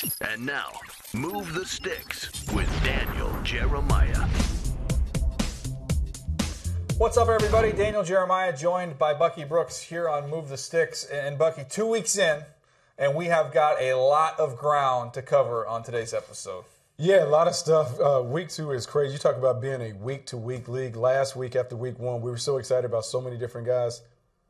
And now, Move the Sticks with Daniel Jeremiah. What's up, everybody? Daniel Jeremiah, joined by Bucky Brooks here on Move the Sticks. And Bucky, 2 weeks in, and we have got a lot of ground to cover on today's episode. Yeah, a lot of stuff. Week 2 is crazy. You talk about being a week-to-week league. Last week after week 1, we were so excited about so many different guys.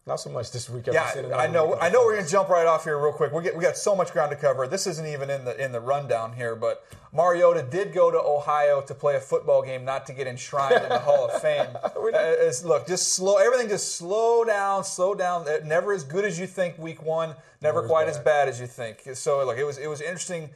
Not so much this week. I know we're going to jump right off here real quick. We got so much ground to cover. This isn't even in the rundown here, but Mariota did go to Ohio to play a football game, not to get enshrined in the Hall of Fame. Look, everything just slow down. Never as good as you think week 1, never quite as bad as you think. So look, it was interesting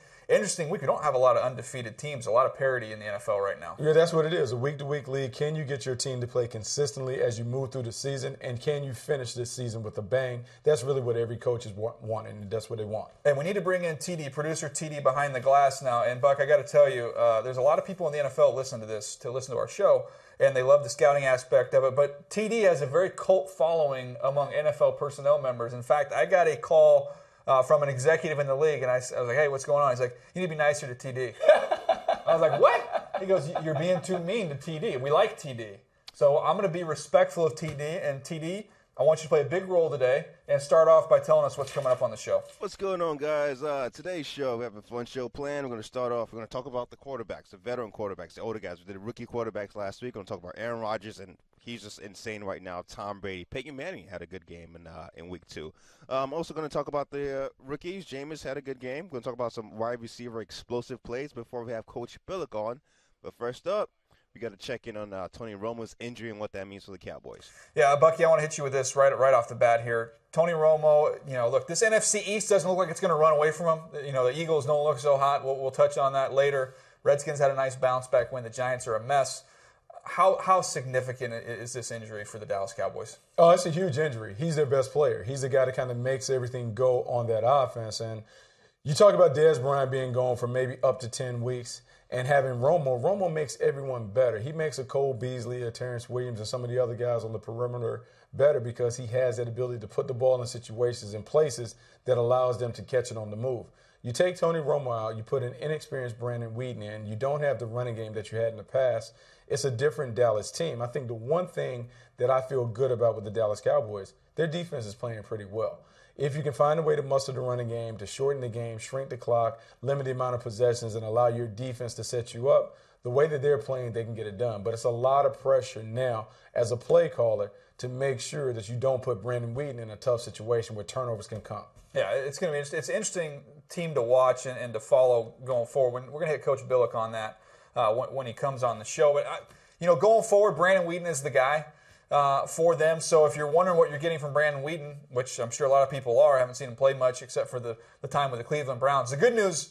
week. We don't have a lot of undefeated teams, a lot of parity in the NFL right now. Yeah, that's what it is, a week-to-week league. Can you get your team to play consistently as you move through the season, and can you finish this season with a bang? That's really what every coach is wanting, and that's what they want. And we need to bring in TD, producer TD behind the glass now. And, Buck, I got to tell you, there's a lot of people in the NFL listen to our show, and they love the scouting aspect of it. But TD has a very cult following among NFL personnel members. In fact, I got a call from an executive in the league, and I was like, hey, what's going on? He's like, you need to be nicer to TD. I was like, what? He goes, you're being too mean to TD. We like TD. So I'm going to be respectful of TD. And TD, I want you to play a big role today and start off by telling us what's coming up on the show. What's going on, guys? Today's show, we have a fun show planned. We're going to start off, we're going to talk about the quarterbacks, the veteran quarterbacks, the older guys. We did rookie quarterbacks last week. We're going to talk about Aaron Rodgers, and he's just insane right now. Tom Brady. Peyton Manning had a good game in week 2. I'm also going to talk about the rookies. Jameis had a good game. We're going to talk about some wide receiver explosive plays before we have Coach Billick on. But first up, we got to check in on Tony Romo's injury and what that means for the Cowboys. Yeah, Bucky, I want to hit you with this right off the bat here. Tony Romo, look, this NFC East doesn't look like it's going to run away from him. The Eagles don't look so hot. We'll touch on that later. Redskins had a nice bounce back win. The Giants are a mess. How significant is this injury for the Dallas Cowboys? Oh, it's a huge injury. He's their best player. He's the guy that kind of makes everything go on that offense. And you talk about Dez Bryant being gone for maybe up to 10 weeks and having Romo. Romo makes everyone better. He makes a Cole Beasley, a Terrence Williams, and some of the other guys on the perimeter better because he has that ability to put the ball in situations and places that allows them to catch it on the move. You take Tony Romo out, you put an inexperienced Brandon Whedon in, you don't have the running game that you had in the past. It's a different Dallas team. I think the one thing that I feel good about with the Dallas Cowboys, their defense is playing pretty well. If you can find a way to muster the running game, to shorten the game, shrink the clock, limit the amount of possessions, and allow your defense to set you up, the way that they're playing, they can get it done. But it's a lot of pressure now as a play caller to make sure that you don't put Brandon Whedon in a tough situation where turnovers can come. Yeah, it's going to be interesting. It's an interesting team to watch and to follow going forward. We're going to hit Coach Billick on that when he comes on the show. But, going forward, Brandon Whedon is the guy for them. So if you're wondering what you're getting from Brandon Whedon, which I'm sure a lot of people are, I haven't seen him play much except for the time with the Cleveland Browns. The good news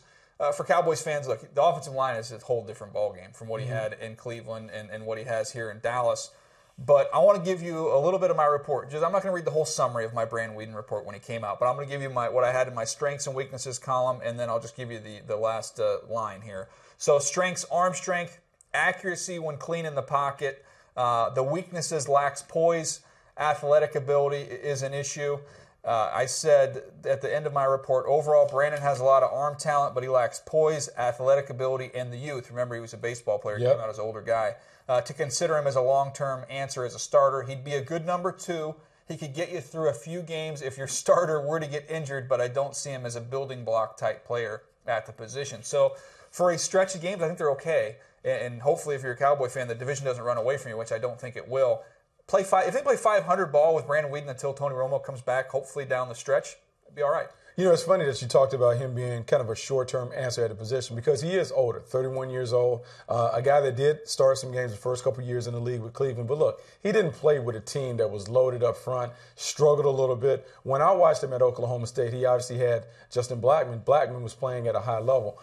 for Cowboys fans, look, the offensive line is a whole different ballgame from what he had in Cleveland and what he has here in Dallas. But I want to give you a little bit of my report. I'm not going to read the whole summary of my Brandon Whedon report when he came out, but I'm going to give you what I had in my strengths and weaknesses column, and then I'll just give you the last line here. So strengths, arm strength, accuracy when clean in the pocket. The weaknesses, lacks poise, athletic ability is an issue. I said at the end of my report, overall, Brandon has a lot of arm talent, but he lacks poise, athletic ability, and the youth. Remember, he was a baseball player, came out as an older guy. To consider him as a long-term answer as a starter, he'd be a good number 2. He could get you through a few games if your starter were to get injured, but I don't see him as a building block type player at the position. So for a stretch of games, I think they're okay. And hopefully, if you're a Cowboy fan, the division doesn't run away from you, which I don't think it will. If they play 500 ball with Brandon Whedon until Tony Romo comes back, hopefully down the stretch, it'll be all right. It's funny that you talked about him being kind of a short-term answer at the position because he is older, 31 years old, a guy that did start some games the first couple years in the league with Cleveland. But look, he didn't play with a team that was loaded up front, struggled a little bit. When I watched him at Oklahoma State, he obviously had Justin Blackman. Blackman was playing at a high level.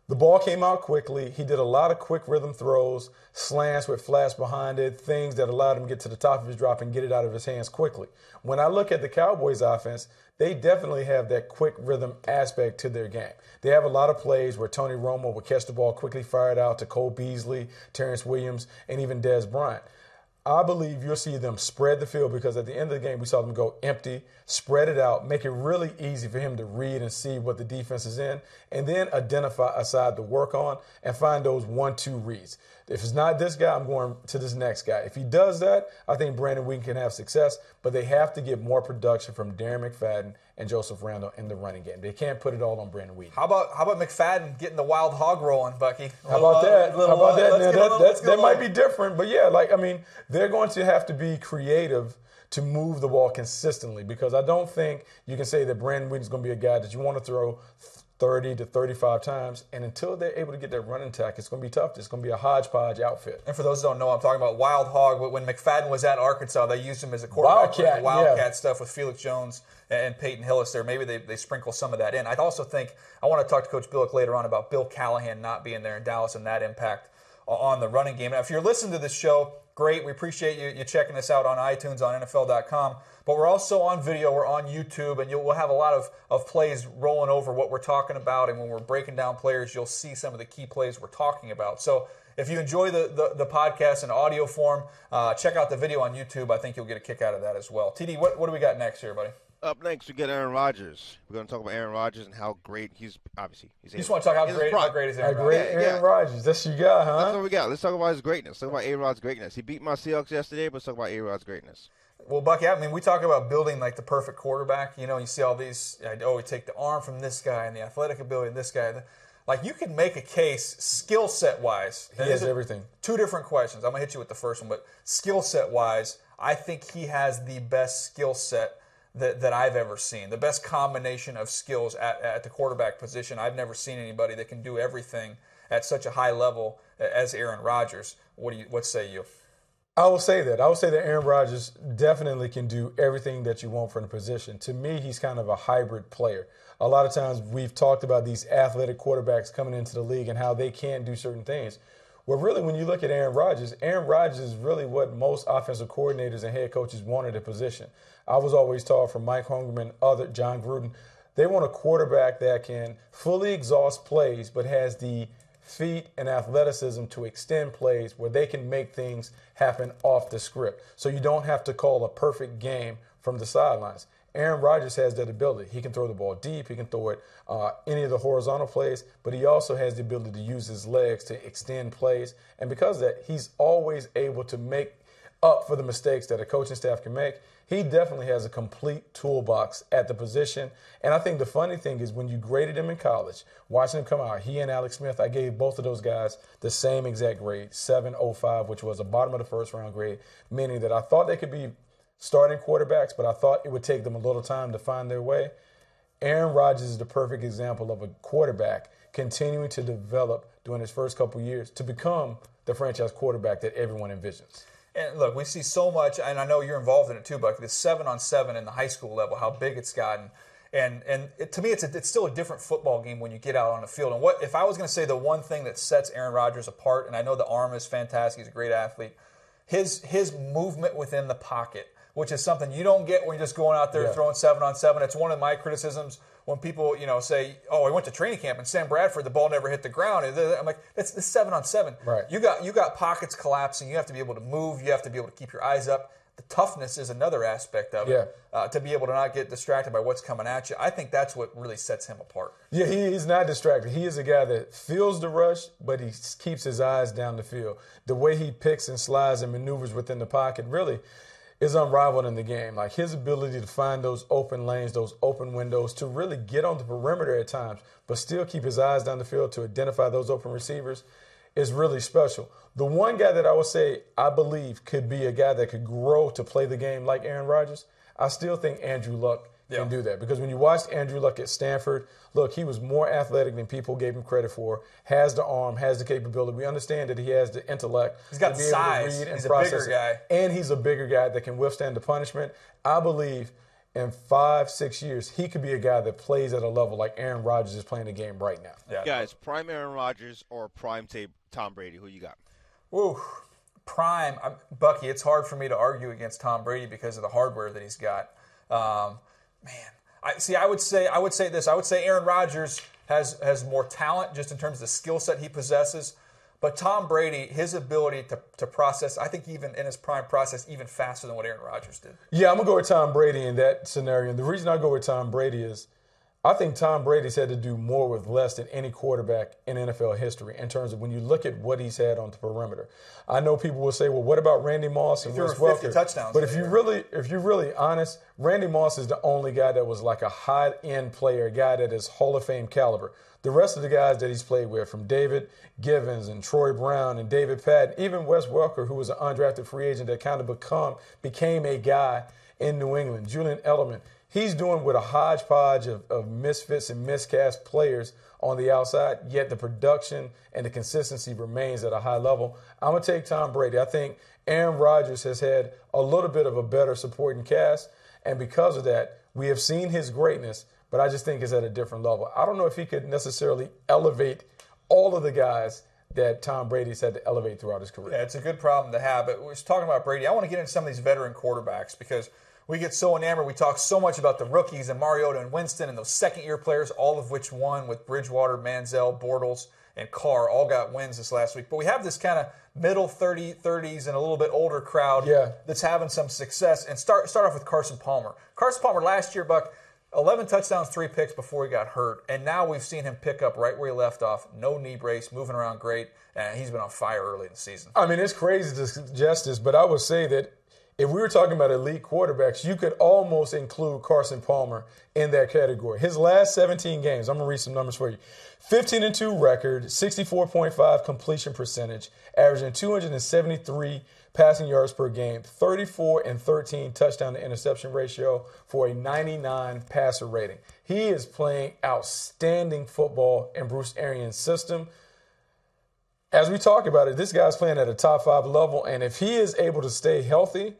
The ball came out quickly. He did a lot of quick rhythm throws, slants with flash behind it, things that allowed him to get to the top of his drop and get it out of his hands quickly. When I look at the Cowboys offense, they definitely have that quick rhythm aspect to their game. They have a lot of plays where Tony Romo will catch the ball, quickly fire it out to Cole Beasley, Terrence Williams, and even Dez Bryant. I believe you'll see them spread the field because at the end of the game, we saw them go empty, spread it out, make it really easy for him to read and see what the defense is in, and then identify a side to work on and find those 1-2 reads. If it's not this guy, I'm going to this next guy. If he does that, I think Brandon Wheaton can have success, but they have to get more production from Darren McFadden and Joseph Randle in the running game. They can't put it all on Brandon Wheaton. How about McFadden getting the wild hog rolling, Bucky? How about that? That might be different, but yeah, they're going to have to be creative to move the ball consistently because I don't think you can say that Brandon Wheaton's going to be a guy that you want to throw 30 to 35 times, and until they're able to get that running attack, it's going to be tough. It's going to be a hodgepodge outfit. And for those who don't know, I'm talking about wild hog. When McFadden was at Arkansas, they used him as a quarterback. Wildcat stuff with Felix Jones and Peyton Hillis there. Maybe they sprinkle some of that in. I also think I want to talk to Coach Billick later on about Bill Callahan not being there in Dallas and that impact on the running game. Now, if you're listening to this show, great. We appreciate you checking us out on iTunes, on NFL.com. But we're also on video. We're on YouTube, and we'll have a lot of plays rolling over what we're talking about. And when we're breaking down players, you'll see some of the key plays we're talking about. So if you enjoy the podcast in audio form, check out the video on YouTube. I think you'll get a kick out of that as well. TD, what do we got next here, buddy? Up next, we get Aaron Rodgers. We're going to talk about Aaron Rodgers and how great he's obviously. You just want to talk how great is Aaron Rodgers? Aaron Rodgers. That's your guy, huh? That's what we got. Let's talk about his greatness. Talk about A-Rod's greatness. He beat my Seahawks yesterday, but let's talk about A-Rod's greatness. Well, Bucky, we talk about building like the perfect quarterback. You see all these, we take the arm from this guy and the athletic ability of this guy. Like, you can make a case skill set wise. He has everything. Two different questions. I'm going to hit you with the first one, but skill set wise, I think he has the best skill set that I've ever seen. The best combination of skills at the quarterback position. I've never seen anybody that can do everything at such a high level as Aaron Rodgers. What say you? I will say that. Aaron Rodgers definitely can do everything that you want from the position. To me, he's kind of a hybrid player. A lot of times we've talked about these athletic quarterbacks coming into the league and how they can't do certain things. Well, really, when you look at Aaron Rodgers is really what most offensive coordinators and head coaches want at the position. I was always taught from Mike Holmgren, John Gruden, they want a quarterback that can fully exhaust plays but has the feet and athleticism to extend plays where they can make things happen off the script. So you don't have to call a perfect game from the sidelines. Aaron Rodgers has that ability. He can throw the ball deep. He can throw it any of the horizontal plays, but he also has the ability to use his legs to extend plays. And because of that, he's always able to make up for the mistakes that a coaching staff can make. He definitely has a complete toolbox at the position. And I think the funny thing is when you graded him in college, watching him come out, he and Alex Smith, I gave both of those guys the same exact grade, 7.05, which was a bottom of the first round grade, meaning that I thought they could be starting quarterbacks, but I thought it would take them a little time to find their way. Aaron Rodgers is the perfect example of a quarterback continuing to develop during his first couple years to become the franchise quarterback that everyone envisions. And look, we see so much, and I know you're involved in it too, Bucky, the 7-on-7 in the high school level, how big it's gotten. And to me, it's still a different football game when you get out on the field. And if I was going to say the one thing that sets Aaron Rodgers apart, and I know the arm is fantastic, he's a great athlete, his movement within the pocket, which is something you don't get when you're just going out there throwing 7-on-7. It's one of my criticisms when people, say, "Oh, I went to training camp and Sam Bradford, the ball never hit the ground." I'm like, it's 7-on-7. Right. You got pockets collapsing. You have to be able to move. You have to be able to keep your eyes up. The toughness is another aspect of it. To be able to not get distracted by what's coming at you. I think that's what really sets him apart. Yeah, he's not distracted. He is a guy that feels the rush, but he keeps his eyes down the field. The way he picks and slides and maneuvers within the pocket really is unrivaled in the game. Like his ability to find those open lanes, those open windows, to really get on the perimeter at times, but still keep his eyes down the field to identify those open receivers is really special. The one guy that I would say I believe could be a guy that could grow to play the game like Aaron Rodgers, I still think Andrew Luck can do that. Because when you watched Andrew Luck at Stanford, look, he was more athletic than people gave him credit for, has the arm, has the capability. We understand that he has the intellect. He's got to be size. Able to read and he's process a bigger guy. And he's a bigger guy that can withstand the punishment. I believe in 5-6 years, he could be a guy that plays at a level like Aaron Rodgers is playing the game right now. Yeah. Guys, prime Aaron Rodgers or prime Tom Brady? Who you got? Ooh, prime. Bucky, it's hard for me to argue against Tom Brady because of the hardware that he's got. I would say this. I would say Aaron Rodgers has more talent just in terms of the skill set he possesses. But Tom Brady, his ability to process, I think even in his prime process, even faster than what Aaron Rodgers did. Yeah, I'm going to go with Tom Brady in that scenario. And the reason I go with Tom Brady is I think Tom Brady's had to do more with less than any quarterback in NFL history in terms of when you look at what he's had on the perimeter. I know people will say, well, what about Randy Moss and Wes Welker? 50 touchdowns. But if you're really honest, Randy Moss is the only guy that was like a high-end player, a guy that is Hall of Fame caliber. The rest of the guys that he's played with, from David Givens and Troy Brown and David Patton, even Wes Welker, who was an undrafted free agent that kind of became a guy in New England, Julian Edelman, he's doing with a hodgepodge of misfits and miscast players on the outside, yet the production and the consistency remains at a high level. I'm going to take Tom Brady. I think Aaron Rodgers has had a little bit of a better supporting cast, and because of that, we have seen his greatness, but I just think it's at a different level. I don't know if he could necessarily elevate all of the guys that Tom Brady's had to elevate throughout his career. Yeah, it's a good problem to have. But we're talking about Brady. I want to get into some of these veteran quarterbacks because we get so enamored. We talk so much about the rookies and Mariota and Winston and those second-year players, all of which won with Bridgewater, Manziel, Bortles, and Carr, all got wins this last week. But we have this kind of middle 30s and a little bit older crowd that's having some success. And start off with Carson Palmer. Carson Palmer last year, Buck, 11 touchdowns, 3 picks before he got hurt. And now we've seen him pick up right where he left off. No knee brace, moving around great. And he's been on fire early in the season. I mean, it's crazy to suggest this, but I would say that if we were talking about elite quarterbacks, you could almost include Carson Palmer in that category. His last 17 games, I'm going to read some numbers for you. 15-2 record, 64.5 completion percentage, averaging 273 passing yards per game, 34-13 touchdown to interception ratio for a 99 passer rating. He is playing outstanding football in Bruce Arians' system. As we talk about it, this guy's playing at a top 5 level, and if he is able to stay healthy,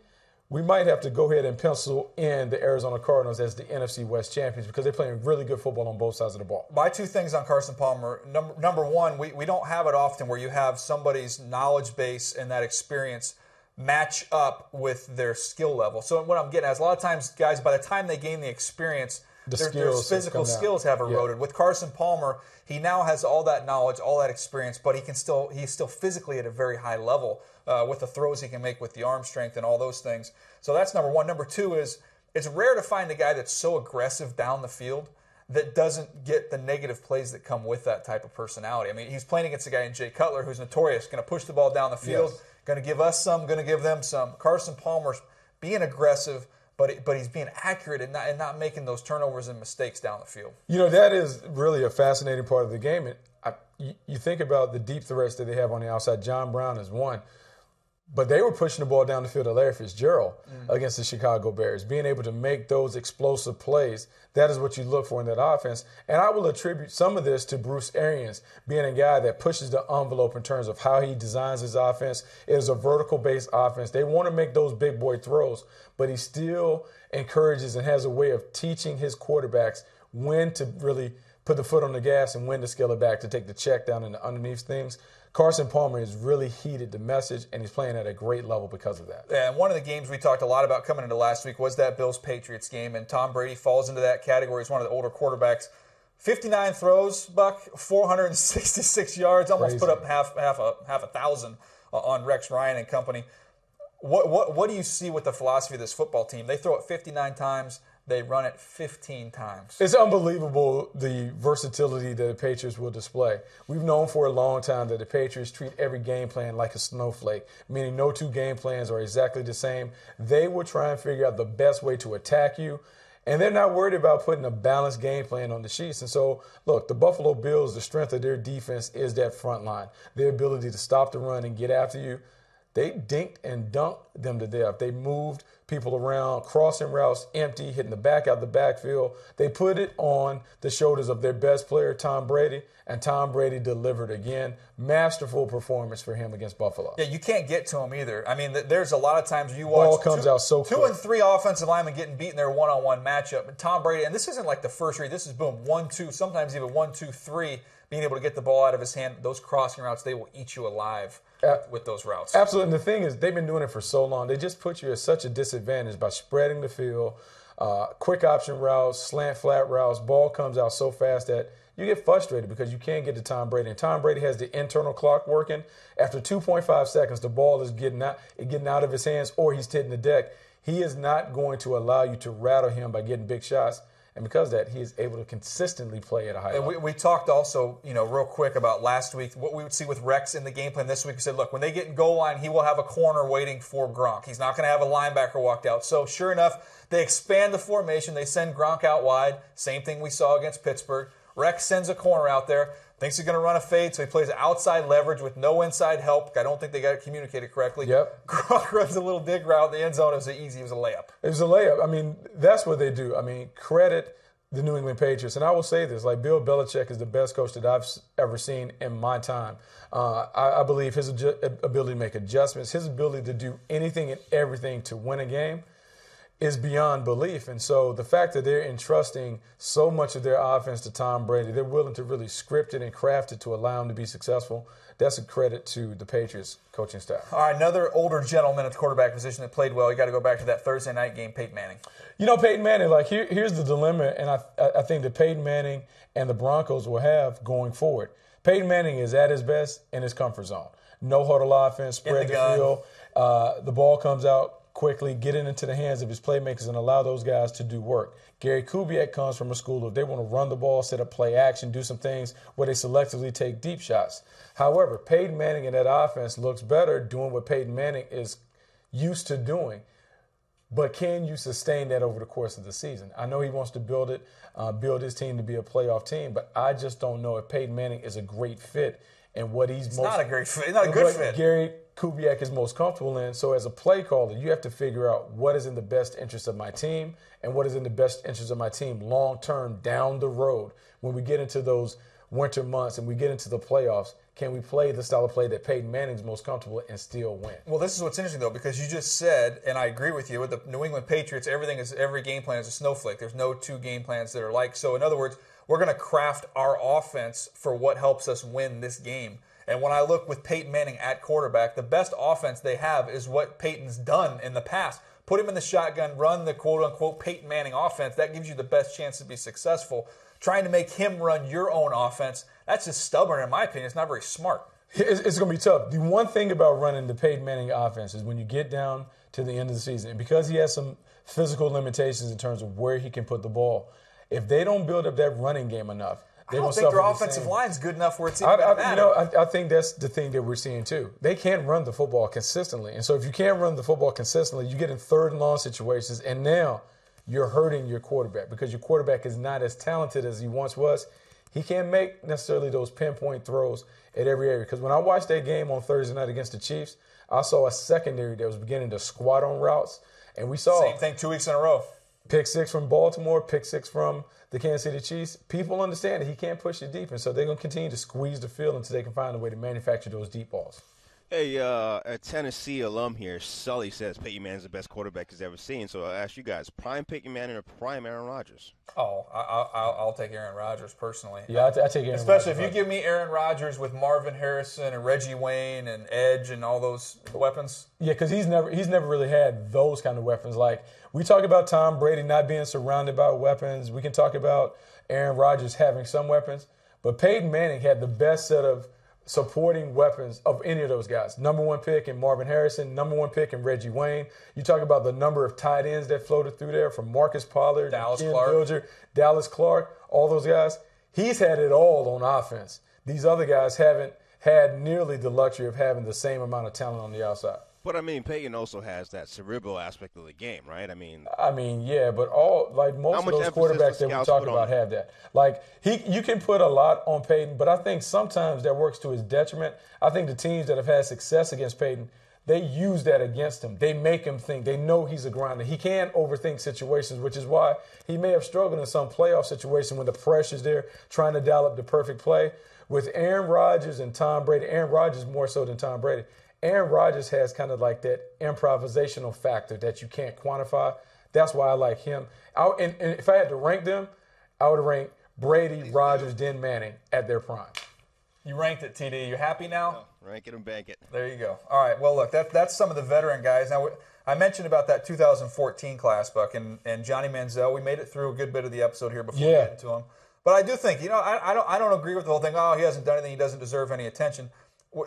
we might have to go ahead and pencil in the Arizona Cardinals as the NFC West champions because they're playing really good football on both sides of the ball. My 2 things on Carson Palmer. Number one, we don't have it often where you have somebody's knowledge base and that experience match up with their skill level. So what I'm getting at is a lot of times guys, by the time they gain the experience, their physical skills have eroded. With Carson Palmer, he now has all that knowledge, all that experience, but he's still physically at a very high level with the throws he can make with the arm strength and all those things. So that's number one. Number 2 is it's rare to find a guy that's so aggressive down the field that doesn't get the negative plays that come with that type of personality. I mean, he's playing against a guy in Jay Cutler who's notorious, going to push the ball down the field, going to give us some, going to give them some. Carson Palmer's being aggressive, but he's being accurate and not making those turnovers and mistakes down the field. You know, that is really a fascinating part of the game. You think about the deep threats that they have on the outside. John Brown is one. But they were pushing the ball down the field to Larry Fitzgerald against the Chicago Bears. Being able to make those explosive plays, that is what you look for in that offense. And I will attribute some of this to Bruce Arians being a guy that pushes the envelope in terms of how he designs his offense. It is a vertical-based offense. They want to make those big boy throws, but he still encourages and has a way of teaching his quarterbacks when to really put the foot on the gas and when to scale it back to take the check down and the underneath things. Carson Palmer has really heeded the message, and he's playing at a great level because of that. And one of the games we talked a lot about coming into last week was that Bills-Patriots game, and Tom Brady falls into that category. He's one of the older quarterbacks. 59 throws, Buck, 466 yards, almost put up half a thousand on Rex Ryan and company. What do you see with the philosophy of this football team? They throw it 59 times. They run it 15 times. It's unbelievable the versatility that the Patriots will display. We've known for a long time that the Patriots treat every game plan like a snowflake, meaning no 2 game plans are exactly the same. They will try and figure out the best way to attack you, and they're not worried about putting a balanced game plan on the sheets. And so, look, the Buffalo Bills, the strength of their defense is that front line, their ability to stop the run and get after you. They dinked and dunked them to death. They moved people around, crossing routes empty, hitting the back out the backfield. They put it on the shoulders of their best player, Tom Brady, and Tom Brady delivered again. Masterful performance for him against Buffalo. Yeah, you can't get to him either. I mean, there's a lot of times you Ball watch comes out so quick. 2 and 3 offensive linemen getting beat in their one-on-one matchup. And Tom Brady, and this isn't like the first read. This is boom, 1-2, sometimes even 1-2-3, being able to get the ball out of his hand. Those crossing routes, they will eat you alive with those routes. Absolutely. And the thing is, they've been doing it for so long. They just put you at such a disadvantage by spreading the field, quick option routes, slant flat routes. Ball comes out so fast that you get frustrated because you can't get to Tom Brady. And Tom Brady has the internal clock working. After 2.5 seconds, the ball is getting out of his hands or he's hitting the deck. He is not going to allow you to rattle him by getting big shots. And because of that, he is able to consistently play at a high level. We talked also, real quick about last week, what we would see with Rex in the game plan this week. We said, look, when they get in goal line, he will have a corner waiting for Gronk. He's not going to have a linebacker walked out. So sure enough, they expand the formation. They send Gronk out wide. Same thing we saw against Pittsburgh. Rex sends a corner out there. Thinks he's going to run a fade, so he plays outside leverage with no inside help. I don't think they got it communicated correctly. Yep. Gronk runs a little dig route in the end zone. It was easy. It was a layup. It was a layup. I mean, that's what they do. I mean, credit the New England Patriots. And I will say this, like Bill Belichick is the best coach that I've ever seen in my time. I believe his ability to make adjustments, his ability to do anything and everything to win a game is beyond belief. And so the fact that they're entrusting so much of their offense to Tom Brady, they're willing to really script it and craft it to allow him to be successful. That's a credit to the Patriots coaching staff. All right, another older gentleman at the quarterback position that played well. You got to go back to that Thursday night game, Peyton Manning. Peyton Manning, here's the dilemma, and I think that Peyton Manning and the Broncos will have going forward. Peyton Manning is at his best in his comfort zone. No huddle offense, spread the field. The ball comes out quickly, get it into the hands of his playmakers and allow those guys to do work. Gary Kubiak comes from a school of they want to run the ball, set up play action, do some things where they selectively take deep shots. However, Peyton Manning in that offense looks better doing what Peyton Manning is used to doing. But can you sustain that over the course of the season? I know he wants to build his team to be a playoff team, but I just don't know if Peyton Manning is a great fit in what he's not a great fit. He's not a good fit. Gary Kubiak is most comfortable in. So as a play caller, you have to figure out what is in the best interest of my team and what is in the best interest of my team long term down the road. When we get into those winter months and we get into the playoffs, can we play the style of play that Peyton Manning's most comfortable and still win? Well, this is what's interesting, though, because you just said, and I agree with you, with the New England Patriots, every game plan is a snowflake. There's no two game plans that are like. So, in other words, we're going to craft our offense for what helps us win this game. And when I look with Peyton Manning at quarterback, the best offense they have is what Peyton's done in the past. Put him in the shotgun, run the quote-unquote Peyton Manning offense. That gives you the best chance to be successful. Trying to make him run your own offense, that's just stubborn in my opinion. It's not very smart. It's going to be tough. The one thing about running the Peyton Manning offense is when you get down to the end of the season, and because he has some physical limitations in terms of where he can put the ball, if they don't build up that running game enough, I don't think their offensive line's good enough where it's even going to matter. I think that's the thing that we're seeing too. They can't run the football consistently. And so if you can't run the football consistently, you get in third and long situations, and now you're hurting your quarterback because your quarterback is not as talented as he once was. He can't make necessarily those pinpoint throws at every area. Because when I watched that game on Thursday night against the Chiefs, I saw a secondary that was beginning to squat on routes. And we saw same thing 2 weeks in a row. Pick six from Baltimore, pick six from the Kansas City Chiefs. People understand that he can't push it deep, and so they're going to continue to squeeze the field until they can find a way to manufacture those deep balls. Hey, a Tennessee alum here, Sully, says Peyton Manning's the best quarterback he's ever seen. So I'll ask you guys, prime Peyton Manning or prime Aaron Rodgers? Oh, I'll take Aaron Rodgers personally. Yeah, I take Aaron Rodgers. Especially if you give me Aaron Rodgers with Marvin Harrison and Reggie Wayne and Edge and all those weapons. Yeah, because he's never really had those kind of weapons. Like, we talk about Tom Brady not being surrounded by weapons. We can talk about Aaron Rodgers having some weapons. But Peyton Manning had the best set of supporting weapons of any of those guys. Number one pick in Marvin Harrison, number one pick in Reggie Wayne. You talk about the number of tight ends that floated through there from Marcus Pollard, Dallas Clark, all those guys. He's had it all on offense. These other guys haven't had nearly the luxury of having the same amount of talent on the outside. But, I mean, Peyton also has that cerebral aspect of the game, right? I mean, yeah, but most of those quarterbacks that we talk about have that. Like, you can put a lot on Peyton, but I think sometimes that works to his detriment. I think the teams that have had success against Peyton, they use that against him. They make him think. They know he's a grinder. He can't overthink situations, which is why he may have struggled in some playoff situation when the pressure's there, trying to dial up the perfect play. With Aaron Rodgers and Tom Brady, Aaron Rodgers more so than Tom Brady, Aaron Rodgers has kind of like that improvisational factor that you can't quantify. That's why I like him. And if I had to rank them, I would rank Brady, Rodgers, then Manning at their prime. You ranked it, TD. You happy now? No, rank it and bank it. There you go. All right. Well, look, that's some of the veteran guys. Now, I mentioned about that 2014 class, Buck, and Johnny Manziel. We made it through a good bit of the episode here before we get into him. But I do think, I don't agree with the whole thing. Oh, he hasn't done anything. He doesn't deserve any attention.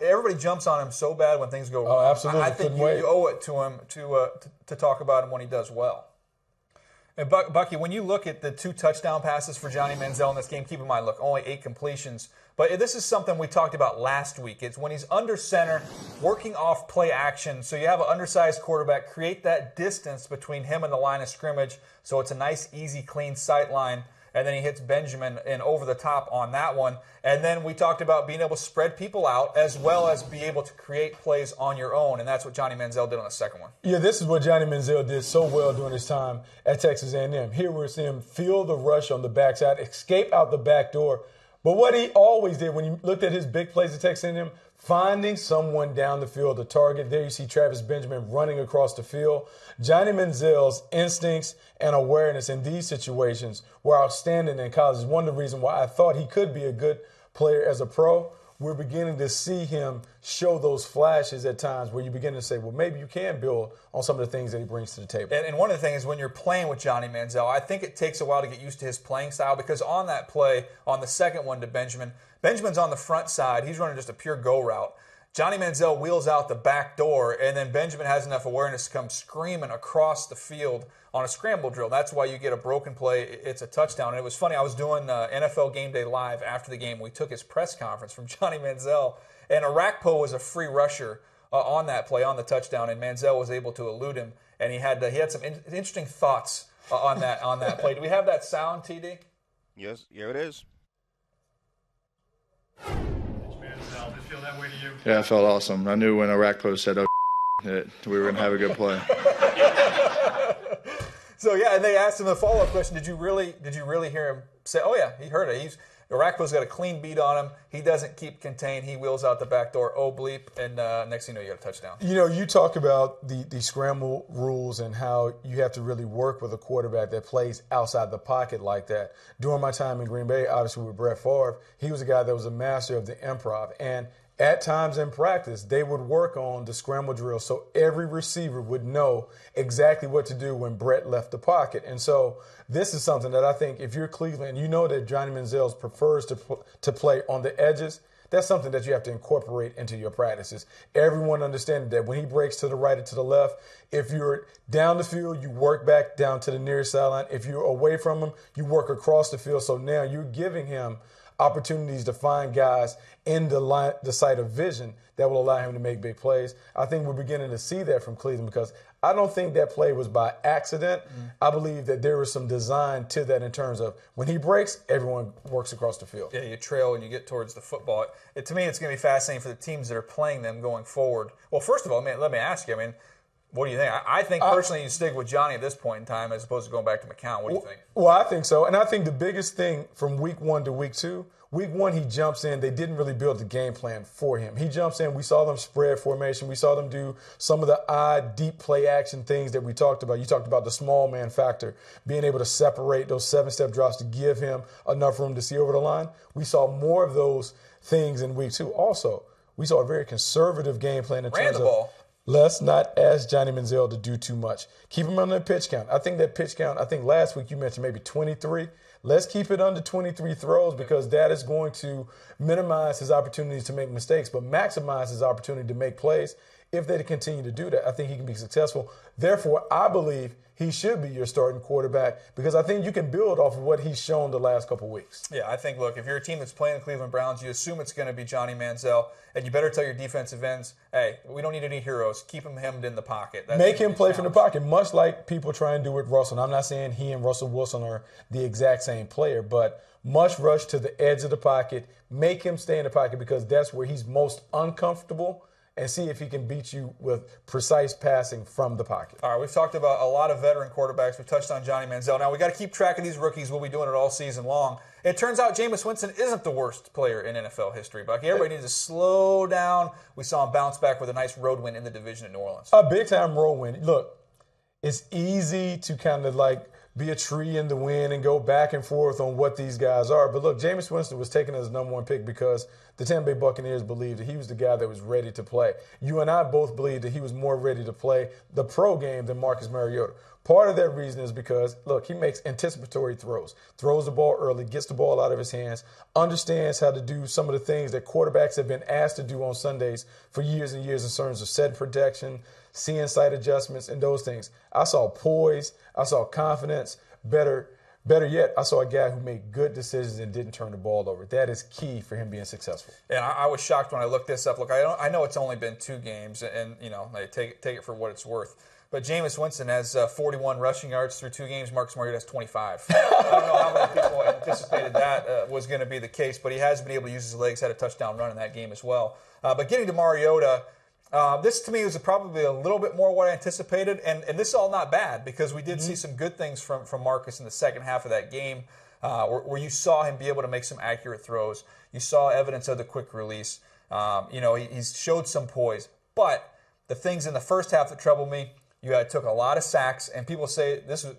Everybody jumps on him so bad when things go wrong. Oh, absolutely. I think you owe it to him to talk about him when he does well. And Bucky, when you look at the 2 touchdown passes for Johnny Manziel in this game, keep in mind, look, only 8 completions. But this is something we talked about last week. It's when he's under center, working off play action. So you have an undersized quarterback, create that distance between him and the line of scrimmage. So it's a nice, easy, clean sight line. And then he hits Benjamin in over the top on that one. And then we talked about being able to spread people out as well as be able to create plays on your own. And that's what Johnny Manziel did on the second one. Yeah, this is what Johnny Manziel did so well during his time at Texas A&M. Here we're seeing him feel the rush on the backside, escape out the back door. But what he always did when you looked at his big plays at Texas A&M, finding someone down the field to target. There you see Travis Benjamin running across the field. Johnny Manziel's instincts and awareness in these situations were outstanding in college. It's one of the reasons why I thought he could be a good player as a pro. We're beginning to see him show those flashes at times where you begin to say, well, maybe you can build on some of the things that he brings to the table. And one of the things is when you're playing with Johnny Manziel, I think it takes a while to get used to his playing style because on that play, on the second one to Benjamin's on the front side. He's running just a pure go route. Johnny Manziel wheels out the back door, and then Benjamin has enough awareness to come screaming across the field on a scramble drill. That's why you get a broken play. It's a touchdown. And it was funny. I was doing NFL Game Day Live after the game. We took his press conference from Johnny Manziel, and Arakpo was a free rusher on that play, on the touchdown, and Manziel was able to elude him. And he had some interesting thoughts on that play. Do we have that sound, TD? Yes, here it is. Did it feel that way to you? Yeah, it felt awesome. I knew when Arakpo said, that we were going to have a good play. So, yeah, and they asked him the follow-up question, did you really hear him say, oh, yeah, he heard it. Arakpo's got a clean beat on him. He doesn't keep contained. He wheels out the back door, oh, bleep, and next thing you know, you got a touchdown. You know, you talk about the scramble rules and how you have to really work with a quarterback that plays outside the pocket like that. During my time in Green Bay, obviously with Brett Favre, he was a guy that was a master of the improv. And at times in practice, they would work on the scramble drill so every receiver would know exactly what to do when Brett left the pocket. And so this is something that I think if you're Cleveland, you know that Johnny Manziel prefers to play on the edges. That's something that you have to incorporate into your practices. Everyone understands that when he breaks to the right or to the left, if you're down the field, you work back down to the nearest sideline. If you're away from him, you work across the field. So now you're giving him opportunities to find guys in the sight of vision that will allow him to make big plays. I think we're beginning to see that from Cleveland because I don't think that play was by accident. I believe that there was some design to that in terms of when he breaks, everyone works across the field. Yeah, you trail and you get towards the football. To me, it's going to be fascinating for the teams that are playing them going forward. Well, first of all, let me ask you, what do you think? I think personally you stick with Johnny at this point in time as opposed to going back to McCown. What do you think? Well, I think so. And I think the biggest thing from week 1 to week 2, week 1 he jumps in. They didn't really build the game plan for him. He jumps in. We saw them spread formation. We saw them do some of the odd deep play action things that we talked about. You talked about the small man factor, being able to separate those 7-step drops to give him enough room to see over the line. We saw more of those things in week 2. Also, we saw a very conservative game plan in terms of let's not ask Johnny Manziel to do too much. Keep him on the pitch count. I think that pitch count, last week you mentioned maybe 23. Let's keep it under 23 throws because that is going to minimize his opportunities to make mistakes, but maximize his opportunity to make plays. If they continue to do that, I think he can be successful. Therefore, I believe he should be your starting quarterback because I think you can build off of what he's shown the last couple weeks. Yeah, I think, look, if you're a team that's playing the Cleveland Browns, you assume it's going to be Johnny Manziel, and you better tell your defensive ends, hey, we don't need any heroes. Keep him hemmed in the pocket. Make him play from the pocket, much like people try and do with Russell. And I'm not saying he and Russell Wilson are the exact same player, but much rush to the edge of the pocket. Make him stay in the pocket because that's where he's most uncomfortable. And see if he can beat you with precise passing from the pocket. All right, we've talked about a lot of veteran quarterbacks. We've touched on Johnny Manziel. Now, we've got to keep track of these rookies. We'll be doing it all season long. It turns out Jameis Winston isn't the worst player in NFL history, Bucky. Everybody needs to slow down. We saw him bounce back with a nice road win in the division in New Orleans. A big-time road win. Look, it's easy to kind of be a tree in the wind and go back and forth on what these guys are. But look, Jameis Winston was taken as the number 1 pick because the Tampa Bay Buccaneers believed that he was the guy that was ready to play. You and I both believed that he was more ready to play the pro game than Marcus Mariota. Part of that reason is because, look, he makes anticipatory throws the ball early, gets the ball out of his hands, understands how to do some of the things that quarterbacks have been asked to do on Sundays for years and years in terms of set protection, seeing sight adjustments, and those things. I saw poise. I saw confidence. Better yet, I saw a guy who made good decisions and didn't turn the ball over. That is key for him being successful. And I was shocked when I looked this up. Look, I know it's only been 2 games, and take it for what it's worth. But Jameis Winston has 41 rushing yards through 2 games. Marcus Mariota has 25. I don't know how many people anticipated that was going to be the case, but he has been able to use his legs, had a touchdown run in that game as well. But getting to Mariota, this to me was probably a little bit more what I anticipated, and this is all not bad because we did see some good things from Marcus in the second half of that game where you saw him be able to make some accurate throws. You saw evidence of the quick release. He's showed some poise. But the things in the first half that troubled me, you took a lot of sacks, and people say this was,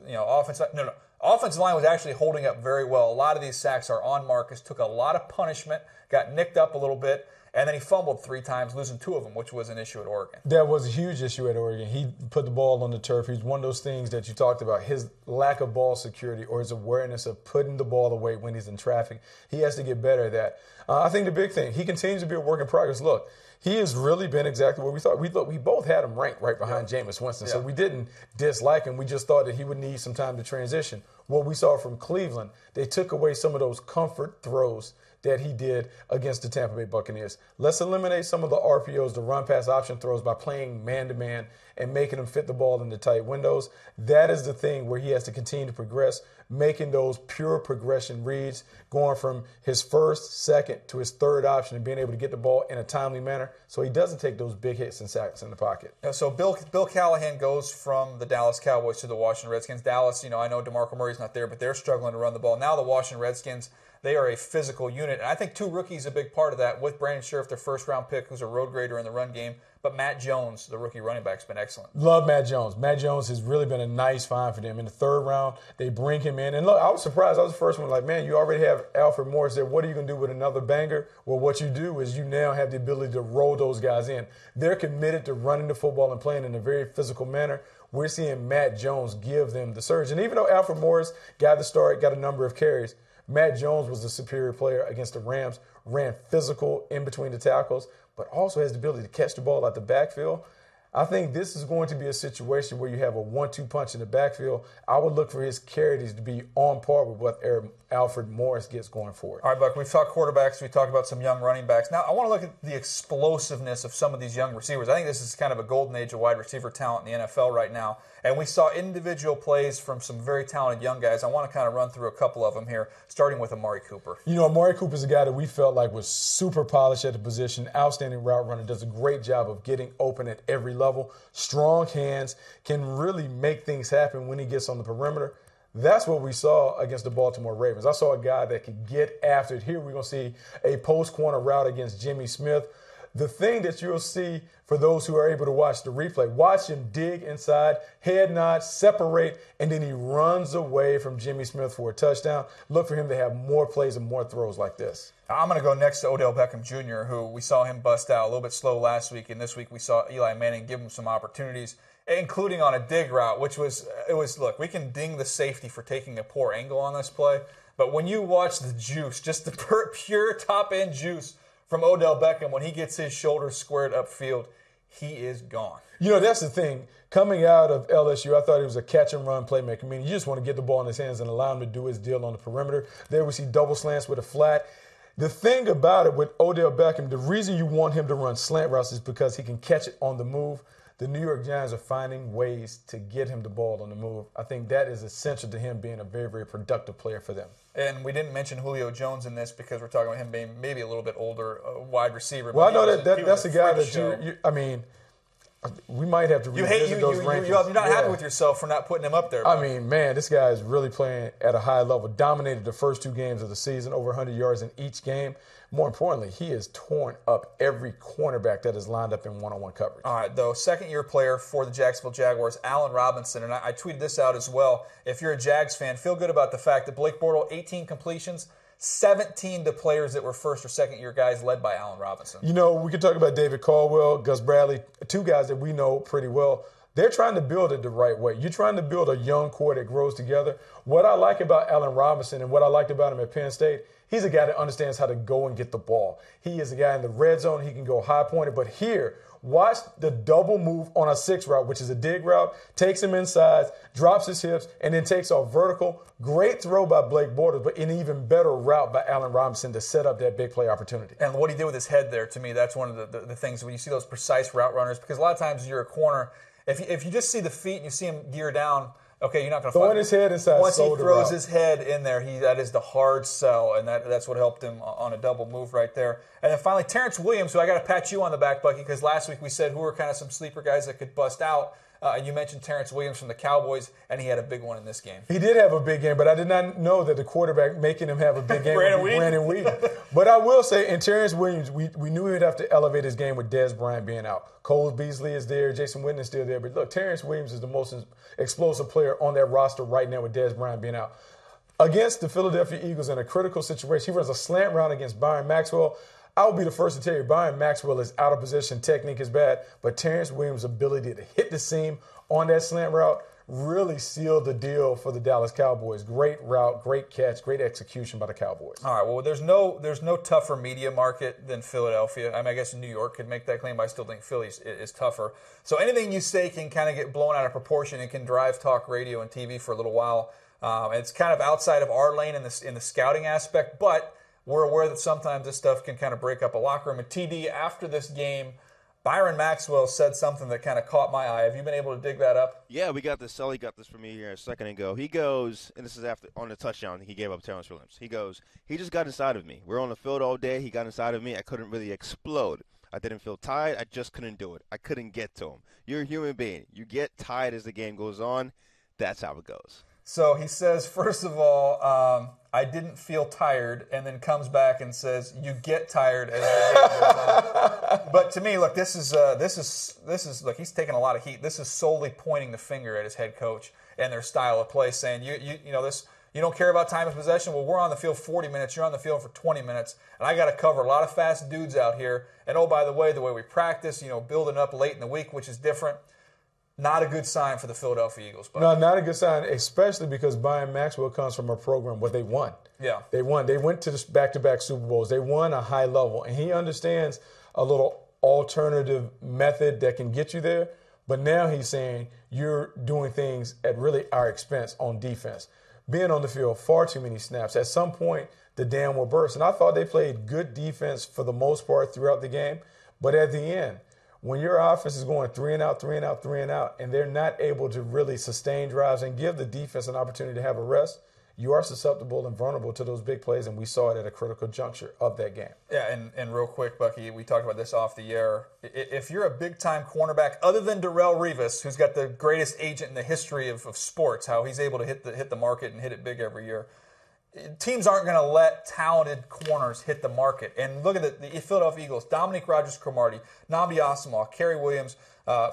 offensive line was actually holding up very well. A lot of these sacks are on Marcus, took a lot of punishment, got nicked up a little bit, and then he fumbled 3 times, losing 2 of them, which was an issue at Oregon. That was a huge issue at Oregon. He put the ball on the turf. He's one of those things that you talked about, his lack of ball security or his awareness of putting the ball away when he's in traffic. He has to get better at that. I think the big thing, he continues to be a work in progress. Look, he has really been exactly what we thought. We both had him ranked right behind Jameis Winston, so we didn't dislike him. We just thought that he would need some time to transition. What we saw from Cleveland, they took away some of those comfort throws that he did against the Tampa Bay Buccaneers. Let's eliminate some of the RPOs, the run-pass option throws, by playing man-to-man and making him fit the ball into tight windows. That is the thing where he has to continue to progress, making those pure progression reads, going from his first, second to his third option and being able to get the ball in a timely manner so he doesn't take those big hits and sacks in the pocket. So Bill Callahan goes from the Dallas Cowboys to the Washington Redskins. Dallas, I know DeMarco Murray's not there, but they're struggling to run the ball. Now the Washington Redskins, they are a physical unit. And I think 2 rookies are a big part of that, with Brandon Scherff, their first-round pick, who's a road grader in the run game. But Matt Jones, the rookie running back, has been excellent. Love Matt Jones. Matt Jones has really been a nice find for them. In the 3rd round, they bring him in. And look, I was surprised. I was the first one like, man, you already have Alfred Morris there. What are you going to do with another banger? Well, what you do is you now have the ability to roll those guys in. They're committed to running the football and playing in a very physical manner. We're seeing Matt Jones give them the surge. And even though Alfred Morris got the start, got a number of carries, Matt Jones was the superior player against the Rams, ran physical in between the tackles, but also has the ability to catch the ball out the backfield. I think this is going to be a situation where you have a 1-2 punch in the backfield. I would look for his carries to be on par with what Alfred Morris gets going forward. All right, Buck, we've talked quarterbacks. We talked about some young running backs. Now, I want to look at the explosiveness of some of these young receivers. I think this is kind of a golden age of wide receiver talent in the NFL right now. And we saw individual plays from some very talented young guys. I want to kind of run through a couple of them here, starting with Amari Cooper. Amari Cooper's a guy that we felt like was super polished at the position, outstanding route runner, does a great job of getting open at every level, strong hands, can really make things happen when he gets on the perimeter. That's what we saw against the Baltimore Ravens. I saw a guy that could get after it. Here we're going to see a post-corner route against Jimmy Smith. The thing that you'll see for those who are able to watch the replay, watch him dig inside, head nod, separate, and then he runs away from Jimmy Smith for a touchdown. Look for him to have more plays and more throws like this. I'm going to go next to Odell Beckham Jr., who we saw him bust out a little bit slow last week, and this week we saw Eli Manning give him some opportunities, including on a dig route, look, we can ding the safety for taking a poor angle on this play, but when you watch the juice, just the pure top-end juice from Odell Beckham, when he gets his shoulders squared upfield, he is gone. That's the thing. Coming out of LSU, I thought he was a catch-and-run playmaker. I mean, you just want to get the ball in his hands and allow him to do his deal on the perimeter. There we see double slants with a flat. The thing about it with Odell Beckham, the reason you want him to run slant routes is because he can catch it on the move. The New York Giants are finding ways to get him the ball on the move. I think that is essential to him being a very, very productive player for them. And we didn't mention Julio Jones in this because we're talking about him being maybe a little bit older, wide receiver. Well, I know that's a guy that we might have to revisit those rankings. You're not happy with yourself for not putting him up there. I mean, man, this guy is really playing at a high level. Dominated the first 2 games of the season, over 100 yards in each game. More importantly, he has torn up every cornerback that is lined up in one-on-one coverage. All right, though, second-year player for the Jacksonville Jaguars, Allen Robinson, and I tweeted this out as well. If you're a Jags fan, feel good about the fact that Blake Bortles, 18 completions, 17 to players that were first- or second-year guys led by Allen Robinson. We could talk about David Caldwell, Gus Bradley, 2 guys that we know pretty well. They're trying to build it the right way. You're trying to build a young core that grows together. What I like about Allen Robinson and what I liked about him at Penn State, he's a guy that understands how to go and get the ball. He is a guy in the red zone. He can go high pointed. But here, watch the double move on a 6 route, which is a dig route, takes him inside, drops his hips, and then takes off vertical. Great throw by Blake Bortles, but an even better route by Allen Robinson to set up that big play opportunity. And what he did with his head there, to me, that's one of the things when you see those precise route runners, because a lot of times you're a corner, if you just see the feet and you see him gear down, okay, you're not going to throwing his head inside. Once he throws his head in there, that is the hard sell, and that's what helped him on a double move right there. And then finally, Terrence Williams, who I got to pat you on the back, Bucky, because last week we said who were kind of some sleeper guys that could bust out. And you mentioned Terrence Williams from the Cowboys, and he had a big one in this game. He did have a big game, but I did not know that the quarterback making him have a big game would be Brandon Weeden. But I will say, in Terrence Williams, we knew he would have to elevate his game with Dez Bryant being out. Cole Beasley is there, Jason Witten is still there. But look, Terrence Williams is the most explosive player on that roster right now with Dez Bryant being out. Against the Philadelphia Eagles in a critical situation, he runs a slant route against Byron Maxwell. I will be the first to tell you, Byron Maxwell is out of position. Technique is bad. But Terrence Williams' ability to hit the seam on that slant route really sealed the deal for the Dallas Cowboys. Great route, great catch, great execution by the Cowboys. All right, well, there's no tougher media market than Philadelphia. I mean, I guess New York could make that claim, but I still think Philly is tougher. So anything you say can kind of get blown out of proportion and can drive talk radio and TV for a little while. It's kind of outside of our lane in the scouting aspect, but we're aware that sometimes this stuff can kind of break up a locker room. And TD, after this game, Byron Maxwell said something that kind of caught my eye. Have you been able to dig that up? Yeah, we got this. Sully got this from me here a second ago. He goes, and this is after on the touchdown he gave up Terrence Williams. He goes, he just got inside of me. We're on the field all day. He got inside of me. I couldn't really explode. I didn't feel tired. I just couldn't do it. I couldn't get to him. You're a human being. You get tired as the game goes on. That's how it goes. So he says, first of all, I didn't feel tired, and then comes back and says, you get tired as the game goes on. But to me, look, this is look, he's taking a lot of heat. This is solely pointing the finger at his head coach and their style of play, saying, you know this. You don't care about time of possession? Well, we're on the field 40 minutes. You're on the field for 20 minutes. And I got to cover a lot of fast dudes out here. And, oh, by the way we practice, building up late in the week, which is different. Not a good sign for the Philadelphia Eagles. Buddy. No, not a good sign, especially because Byron Maxwell comes from a program where they won. Yeah. They won. They went to the back-to-back Super Bowls. They won a high level. And he understands a little alternative method that can get you there. But now he's saying you're doing things at really our expense on defense. Being on the field far too many snaps. At some point, the dam will burst. And I thought they played good defense for the most part throughout the game. But at the end, when your offense is going 3 and out, 3 and out, 3 and out, and they're not able to really sustain drives and give the defense an opportunity to have a rest, you are susceptible and vulnerable to those big plays, and we saw it at a critical juncture of that game. Yeah, and real quick, Bucky, we talked about this off the air. If you're a big-time cornerback, other than Darrelle Revis, who's got the greatest agent in the history of sports, how he's able to hit the market and hit it big every year, teams aren't going to let talented corners hit the market. And look at the Philadelphia Eagles, Dominique Rodgers-Cromartie, Nnamdi Asomugha, Kerry Williams,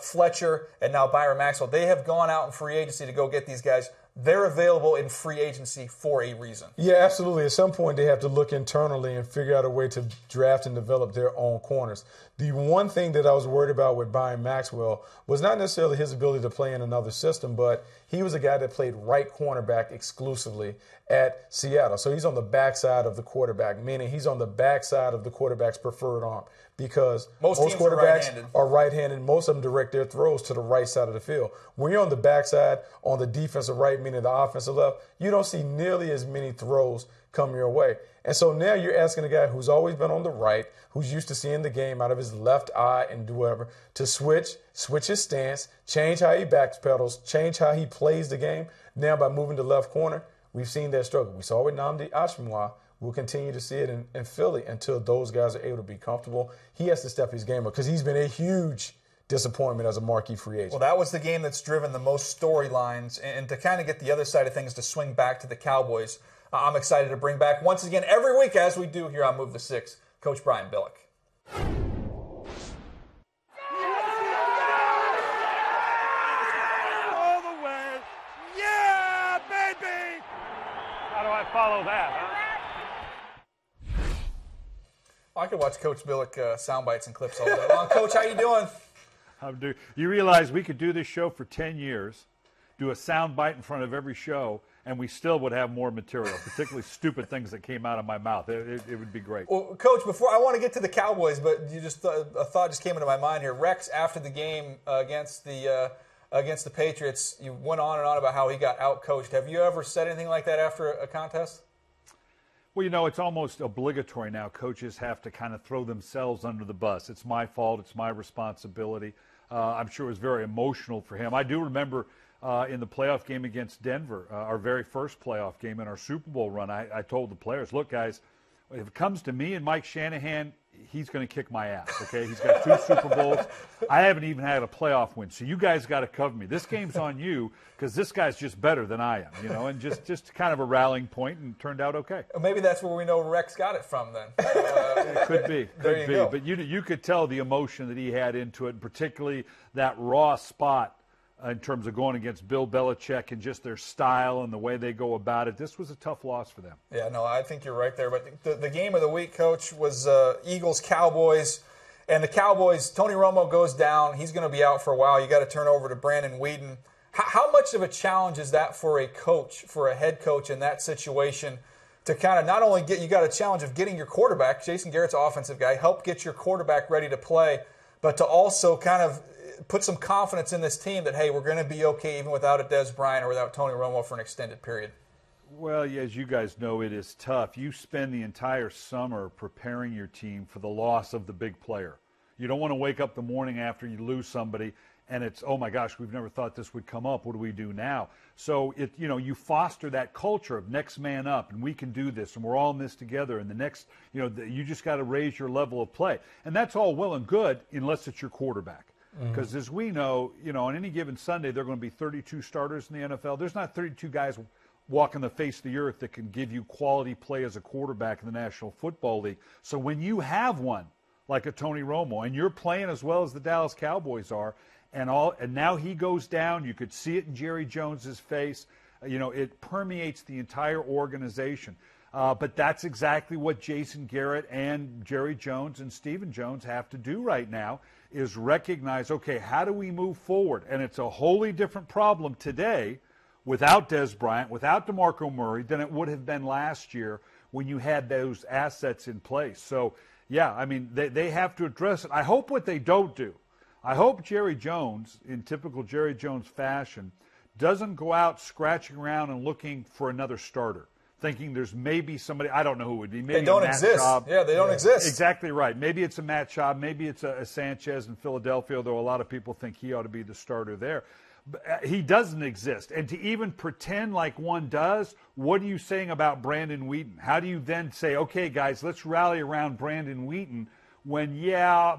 Fletcher, and now Byron Maxwell. They have gone out in free agency to go get these guys. They're available in free agency for a reason. Yeah, absolutely. At some point, they have to look internally and figure out a way to draft and develop their own corners. The one thing that I was worried about with Byron Maxwell was not necessarily his ability to play in another system, but he was a guy that played right cornerback exclusively at Seattle. So he's on the backside of the quarterback, meaning he's on the backside of the quarterback's preferred arm, because most quarterbacks are right-handed. Most of them direct their throws to the right side of the field. When you're on the backside, on the defensive right, meaning the offensive left, you don't see nearly as many throws come your way. And so now you're asking a guy who's always been on the right, who's used to seeing the game out of his left eye and do whatever, to switch his stance, change how he backpedals, change how he plays the game. Now by moving to left corner, we've seen that struggle. We saw it with Nnamdi Asomugha. We'll continue to see it in Philly until those guys are able to be comfortable. He has to step his game up because he's been a huge disappointment as a marquee free agent. Well, that was the game that's driven the most storylines. And to kind of get the other side of things to swing back to the Cowboys, I'm excited to bring back once again every week, as we do here on Move the Six, Coach Brian Billick. All the way. Yeah, baby! How do I follow that, huh? I could watch Coach Billick sound bites and clips all day long. Coach, how you doing? You realize we could do this show for 10 years, do a sound bite in front of every show, and we still would have more material, particularly stupid things that came out of my mouth. It would be great. Well, Coach, before I want to get to the Cowboys, but a thought just came into my mind here. Rex, after the game against the Patriots, you went on and on about how he got out-coached. Have you ever said anything like that after a contest? Well, it's almost obligatory now. Coaches have to kind of throw themselves under the bus. It's my fault. It's my responsibility. I'm sure it was very emotional for him. I do remember in the playoff game against Denver, our very first playoff game in our Super Bowl run, I told the players, look, guys, if it comes to me and Mike Shanahan, he's going to kick my ass, okay? He's got 2 Super Bowls. I haven't even had a playoff win, so you guys got to cover me. This game's on you because this guy's just better than I am, and just kind of a rallying point, and turned out okay. Maybe that's where we know Rex got it from then. It could be. There you go. But you could tell the emotion that he had into it, and particularly that raw spot in terms of going against Bill Belichick and just their style and the way they go about it. This was a tough loss for them. Yeah, no, I think you're right there. But the game of the week, Coach, was Eagles-Cowboys. And the Cowboys, Tony Romo goes down. He's going to be out for a while. You got to turn over to Brandon Weeden. How much of a challenge is that for a coach, for a head coach in that situation, to kind of not only you got a challenge of getting your quarterback, Jason Garrett's offensive guy, help get your quarterback ready to play, but to also kind of put some confidence in this team that, hey, we're going to be okay even without a Dez Bryant or without Tony Romo for an extended period? Well, as you guys know, it is tough. You spend the entire summer preparing your team for the loss of the big player. You don't want to wake up the morning after you lose somebody and it's, oh my gosh, we've never thought this would come up. What do we do now? So you foster that culture of next man up, and we can do this, and we're all in this together. And the next, you just got to raise your level of play, and that's all well and good unless it's your quarterback. Because as we know, on any given Sunday, there are going to be 32 starters in the NFL. There's not 32 guys walking the face of the earth that can give you quality play as a quarterback in the National Football League. So when you have one like a Tony Romo, and you're playing as well as the Dallas Cowboys are, and now he goes down, you could see it in Jerry Jones's face. It permeates the entire organization. But that's exactly what Jason Garrett and Jerry Jones and Stephen Jones have to do right now, is recognize, okay, how do we move forward? And it's a wholly different problem today without Dez Bryant, without DeMarco Murray, than it would have been last year when you had those assets in place. So, yeah, I mean, they have to address it. I hope what they don't do, I hope Jerry Jones, in typical Jerry Jones fashion, doesn't go out scratching around and looking for another starter, thinking there's maybe somebody, I don't know who it would be. Maybe they don't exist. Yeah, they don't exist. Exactly right. Maybe it's a Matt Schaub. Maybe it's a Sanchez in Philadelphia, though a lot of people think he ought to be the starter there. But he doesn't exist. And to even pretend like one does, what are you saying about Brandon Weeden? How do you then say, okay, guys, let's rally around Brandon Weeden when,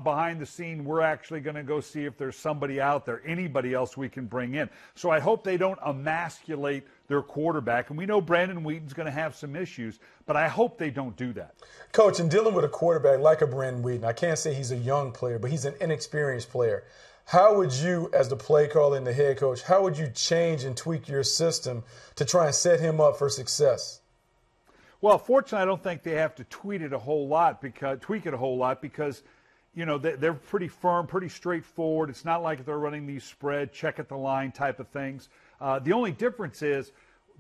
behind the scene, we're actually going to go see if there's somebody out there, anybody else we can bring in. So I hope they don't emasculate their quarterback. And we know Brandon Weeden's going to have some issues, but I hope they don't do that. Coach, in dealing with a quarterback like a Brandon Weeden, I can't say he's a young player, but he's an inexperienced player. How would you, as the play caller and the head coach, how would you change and tweak your system to try and set him up for success? Well, fortunately, I don't think they have to tweak it a whole lot because, they're pretty firm, pretty straightforward. It's not like they're running these spread, check at the line type of things. The only difference is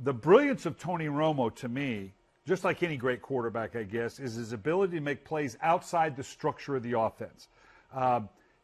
the brilliance of Tony Romo, to me, just like any great quarterback, I guess, is his ability to make plays outside the structure of the offense.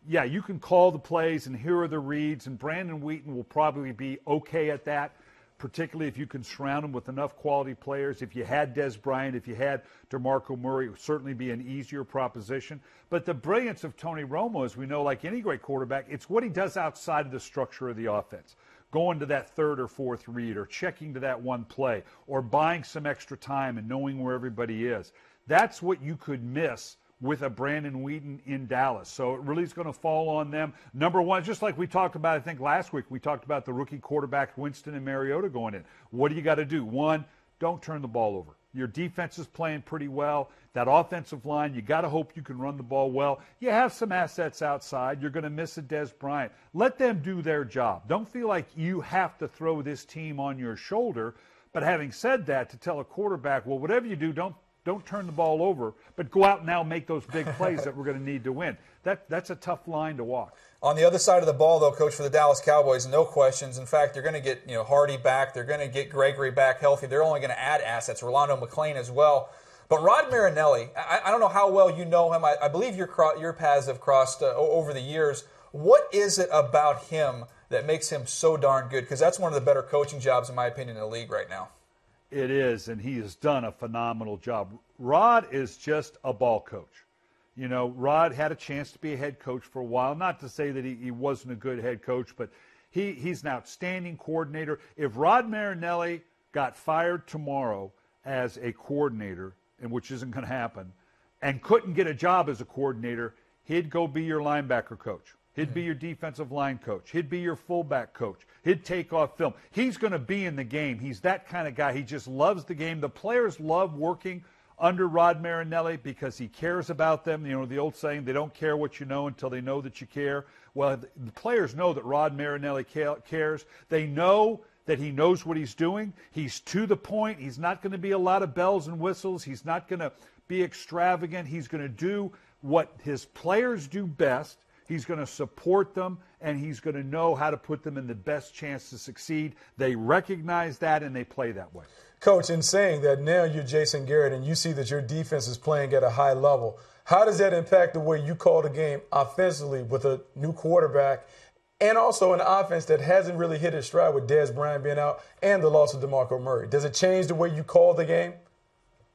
You can call the plays and here are the reads, and Brandon Weeden will probably be okay at that, particularly if you can surround him with enough quality players. If you had Dez Bryant, if you had DeMarco Murray, it would certainly be an easier proposition. But the brilliance of Tony Romo, as we know, like any great quarterback, it's what he does outside of the structure of the offense. Going to that third or fourth read, or checking to that one play, or buying some extra time and knowing where everybody is. That's what you could miss with a Brandon Weeden in Dallas. So it really is going to fall on them. Number one, just like we talked about, I think last week, we talked about the rookie quarterback Winston and Mariota going in. What do you got to do? One, don't turn the ball over. Your defense is playing pretty well. That offensive line, you got to hope you can run the ball well. You have some assets outside. You're going to miss a Dez Bryant. Let them do their job. Don't feel like you have to throw this team on your shoulder. But having said that, to tell a quarterback, well, whatever you do, don't Don't turn the ball over, but go out and now make those big plays that we're going to need to win. That's a tough line to walk. On the other side of the ball, though, Coach, for the Dallas Cowboys, no questions. In fact, they're going to get Hardy back. They're going to get Gregory back healthy. They're only going to add assets, Rolando McClain as well. But Rod Marinelli, I don't know how well you know him. I believe your paths have crossed over the years. What is it about him that makes him so darn good? Because that's one of the better coaching jobs, in my opinion, in the league right now. It is, and he has done a phenomenal job. Rod is just a ball coach. Rod had a chance to be a head coach for a while. Not to say that he wasn't a good head coach, but he's an outstanding coordinator. If Rod Marinelli got fired tomorrow as a coordinator, and which isn't going to happen, and couldn't get a job as a coordinator, he'd go be your linebacker coach. He'd be your defensive line coach. He'd be your fullback coach. He'd take off film. He's going to be in the game. He's that kind of guy. He just loves the game. The players love working under Rod Marinelli because he cares about them. The old saying, they don't care what you know until they know that you care. Well, the players know that Rod Marinelli cares. They know that he knows what he's doing. He's to the point. He's not going to be a lot of bells and whistles. He's not going to be extravagant. He's going to do what his players do best. He's going to support them, and he's going to know how to put them in the best chance to succeed. They recognize that, and they play that way. Coach, in saying that, now you're Jason Garrett, and you see that your defense is playing at a high level. How does that impact the way you call the game offensively with a new quarterback and also an offense that hasn't really hit its stride with Dez Bryant being out and the loss of DeMarco Murray? Does it change the way you call the game?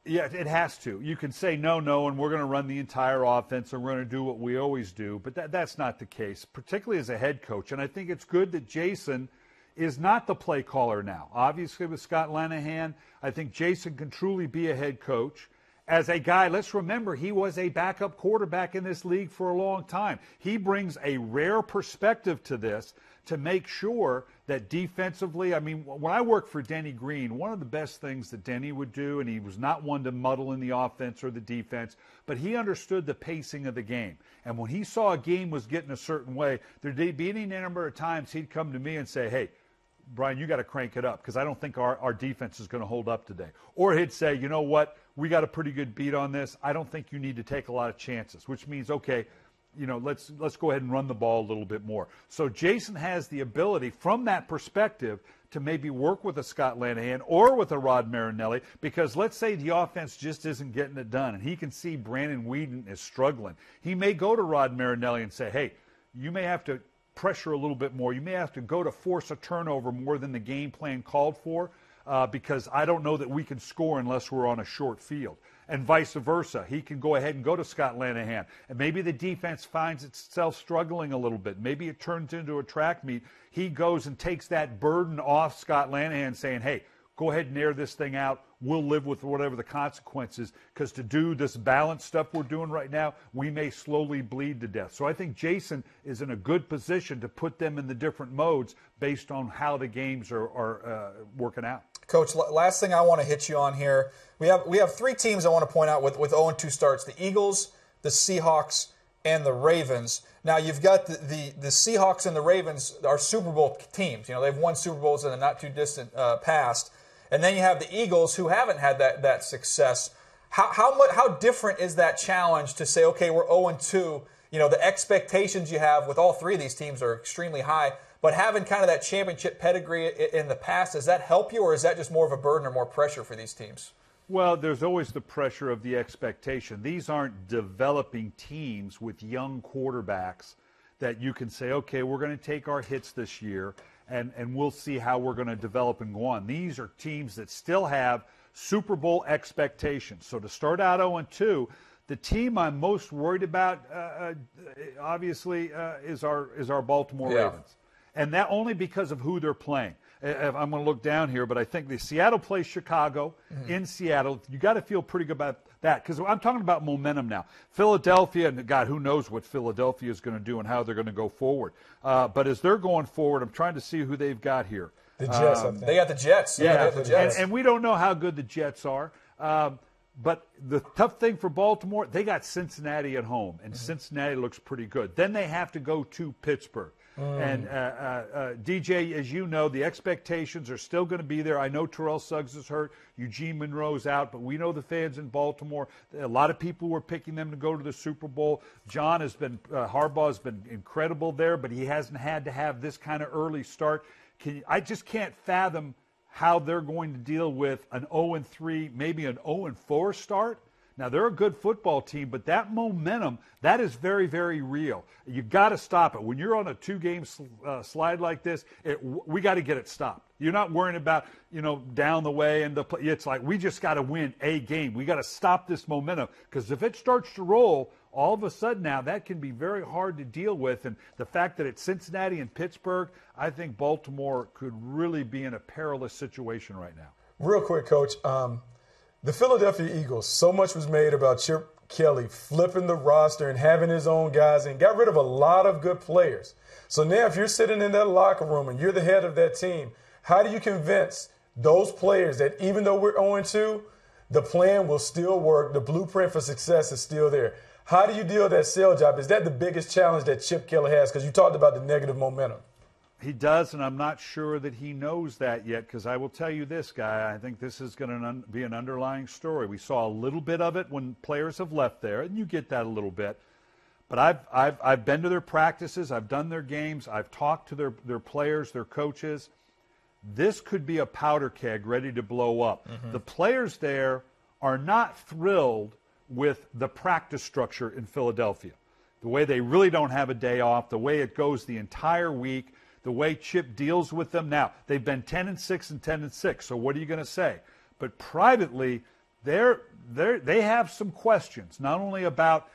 Yeah, it has to. You can say no, and we're going to run the entire offense and we're going to do what we always do, but that's not the case, particularly as a head coach. And I think it's good that Jason is not the play caller now. Obviously, with Scott Linehan, I think Jason can truly be a head coach. As a guy, let's remember, he was a backup quarterback in this league for a long time. He brings a rare perspective to this to make sure that defensively, when I worked for Denny Green, one of the best things that Denny would do, and he was not one to muddle in the offense or the defense, but he understood the pacing of the game. And when he saw a game was getting a certain way, there'd be any number of times he'd come to me and say, hey, Brian, you got to crank it up because I don't think our defense is going to hold up today. Or he'd say, you know what, we got a pretty good beat on this. I don't think you need to take a lot of chances, which means, okay, let's go ahead and run the ball a little bit more. So Jason has the ability from that perspective to maybe work with a Scott Linehan or with a Rod Marinelli, because let's say the offense just isn't getting it done and he can see Brandon Weeden is struggling. He may go to Rod Marinelli and say, hey, you may have to pressure a little bit more. You may have to go to force a turnover more than the game plan called for because I don't know that we can score unless we're on a short field. And vice versa. He can go ahead and go to Scott Linehan. And maybe the defense finds itself struggling a little bit. Maybe it turns into a track meet. He goes and takes that burden off Scott Linehan saying, hey, go ahead and air this thing out. We'll live with whatever the consequences, because to do this balanced stuff we're doing right now, we may slowly bleed to death. So I think Jason is in a good position to put them in the different modes based on how the games are working out. Coach, last thing I want to hit you on here. We have three teams I want to point out with 0-2 starts: the Eagles, the Seahawks, and the Ravens. Now you've got the Seahawks and the Ravens are Super Bowl teams. They've won Super Bowls in the not too distant past. And then you have the Eagles, who haven't had that success. How different is that challenge to say, okay, we're 0-2? The expectations you have with all three of these teams are extremely high. But having kind of that championship pedigree in the past, does that help you, or is that just more of a burden or more pressure for these teams? Well, there's always the pressure of the expectation. These aren't developing teams with young quarterbacks that you can say, okay, we're going to take our hits this year, and we'll see how we're going to develop and go on. These are teams that still have Super Bowl expectations. So to start out 0-2, the team I'm most worried about, obviously, is our Baltimore Ravens. And that only because of who they're playing. I'm going to look down here, but I think the Seattle plays Chicago in Seattle. You got to feel pretty good about that, because I'm talking about momentum now. Philadelphia, and God, who knows what Philadelphia is going to do and how they're going to go forward. But as they're going forward, I'm trying to see who they've got here. The Jets, I think. They got the Jets. Yeah, the Jets. And we don't know how good the Jets are. But the tough thing for Baltimore, they got Cincinnati at home, and Cincinnati looks pretty good. Then they have to go to Pittsburgh. And DJ, as you know, the expectations are still going to be there. I know Terrell Suggs is hurt. Eugene Monroe's out. But we know the fans in Baltimore, a lot of people were picking them to go to the Super Bowl. Harbaugh has been incredible there, but he hasn't had to have this kind of early start. I just can't fathom how they're going to deal with an 0-3, maybe an 0-4 start. Now, they're a good football team, but that momentum, that is very, very real. You got to stop it. When you're on a two-game slide like this, we got to get it stopped. You're not worrying about, down the way. It's like we just got to win a game. We got to stop this momentum, because if it starts to roll, all of a sudden now that can be very hard to deal with. And the fact that it's Cincinnati and Pittsburgh, I think Baltimore could really be in a perilous situation right now. Real quick, Coach. The Philadelphia Eagles, so much was made about Chip Kelly flipping the roster and having his own guys and got rid of a lot of good players. So now if you're sitting in that locker room and you're the head of that team, how do you convince those players that even though we're 0-2, the plan will still work, the blueprint for success is still there? How do you deal with that sell job? Is that the biggest challenge that Chip Kelly has? Because you talked about the negative momentum. He does, and I'm not sure that he knows that yet, because I will tell you this, Guy, I think this is going to be an underlying story. We saw a little bit of it when players have left there, and you get that a little bit. But I've been to their practices. I've done their games. I've talked to their players, their coaches. This could be a powder keg ready to blow up. Mm-hmm. The players there are not thrilled with the practice structure in Philadelphia, the way they really don't have a day off, the way it goes the entire week, the way Chip deals with them. Now, they've been 10-6 and 10-6, so what are you going to say? But privately, they have some questions, not only about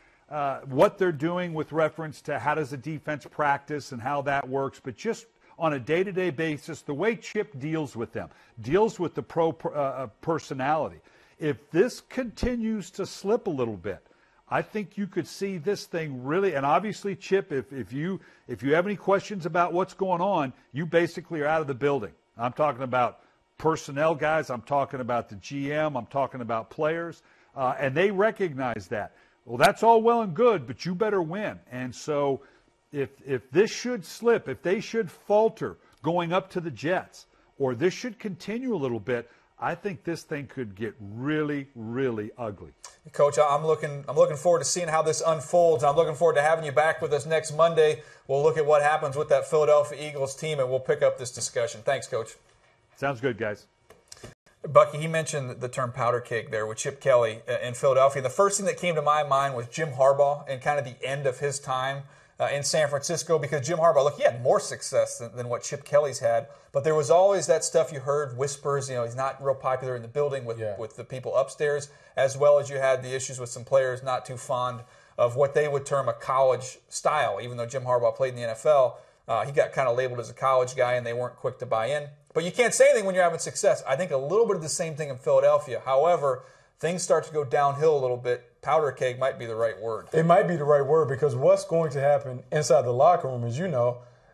what they're doing with reference to how does a defense practice and how that works, but just on a day-to-day basis, the way Chip deals with them, deals with the personality. If this continues to slip a little bit, I think you could see this thing really, and obviously, Chip, if you have any questions about what's going on, you basically are out of the building. I'm talking about personnel guys. I'm talking about the GM. I'm talking about players, and they recognize that. Well, that's all well and good, but you better win. And so if this should slip, if they should falter going up to the Jets, or this should continue a little bit, I think this thing could get really, really ugly. Coach, I'm looking forward to seeing how this unfolds. I'm looking forward to having you back with us next Monday. We'll look at what happens with that Philadelphia Eagles team, and we'll pick up this discussion. Thanks, Coach. Sounds good, guys. Bucky, he mentioned the term powder keg there with Chip Kelly in Philadelphia. The first thing that came to my mind was Jim Harbaugh and kind of the end of his time in San Francisco, because Jim Harbaugh, look, he had more success than what Chip Kelly's had, but there was always that stuff you heard, whispers, he's not real popular in the building with the people upstairs, as well as you had the issues with some players not too fond of what they would term a college style. Even though Jim Harbaugh played in the NFL, he got kind of labeled as a college guy, and they weren't quick to buy in. But you can't say anything when you're having success. I think a little bit of the same thing in Philadelphia. However, things start to go downhill a little bit. Powder keg might be the right word. It might be the right word, because what's going to happen inside the locker room is,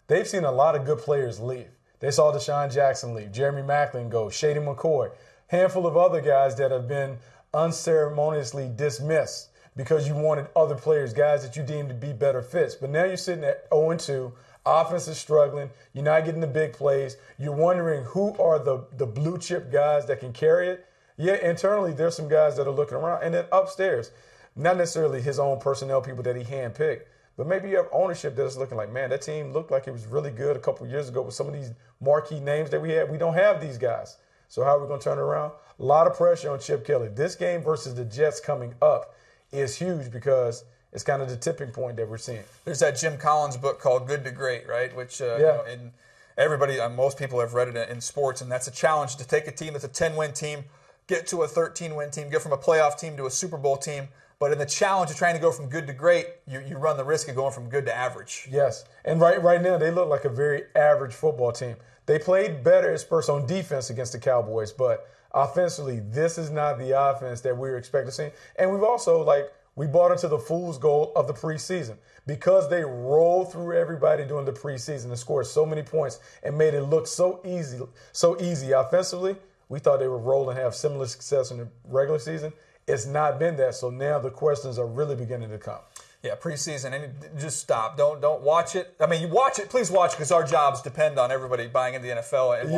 they've seen a lot of good players leave. They saw Deshaun Jackson leave, Jeremy Maclin go, Shady McCoy, handful of other guys that have been unceremoniously dismissed because you wanted other players, guys that you deemed to be better fits. But now you're sitting at 0-2. Offense is struggling. You're not getting the big plays. You're wondering who are the blue chip guys that can carry it. Yeah, internally, there's some guys that are looking around. And then upstairs, not necessarily his own personnel people that he handpicked, but maybe you have ownership that's looking like, man, that team looked like it was really good a couple years ago with some of these marquee names that we had. We don't have these guys. So how are we going to turn it around? A lot of pressure on Chip Kelly. This game versus the Jets coming up is huge, because it's kind of the tipping point that we're seeing. There's that Jim Collins book called Good to Great, right? Which and everybody, most people have read it in sports, and that's a challenge to take a team that's a 10-win team, get to a 13-win team, get from a playoff team to a Super Bowl team. But in the challenge of trying to go from good to great, you run the risk of going from good to average. Yes, and right now they look like a very average football team. They played better at Spurs on defense against the Cowboys, but offensively, this is not the offense that we were expecting to see. And we've also, we bought into the fool's goal of the preseason, because they rolled through everybody during the preseason and scored so many points and made it look so easy offensively. We thought they would roll and have similar success in the regular season. It's not been that, so now the questions are really beginning to come. Yeah, preseason, and just stop. Don't watch it. I mean, you watch it. Please watch, because our jobs depend on everybody buying into the NFL. And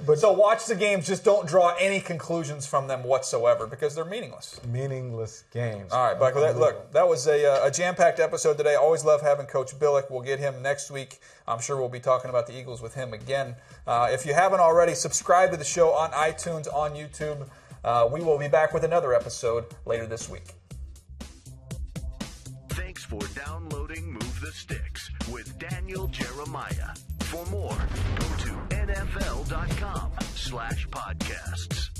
but so watch the games. Just don't draw any conclusions from them whatsoever, because they're meaningless. Meaningless games. All right, Bucky. Look, that was a jam-packed episode today. Always love having Coach Billick. We'll get him next week. I'm sure we'll be talking about the Eagles with him again. If you haven't already, subscribe to the show on iTunes, on YouTube. We will be back with another episode later this week. Thanks for downloading Move the Sticks with Daniel Jeremiah. For more, go to NFL.com/podcasts.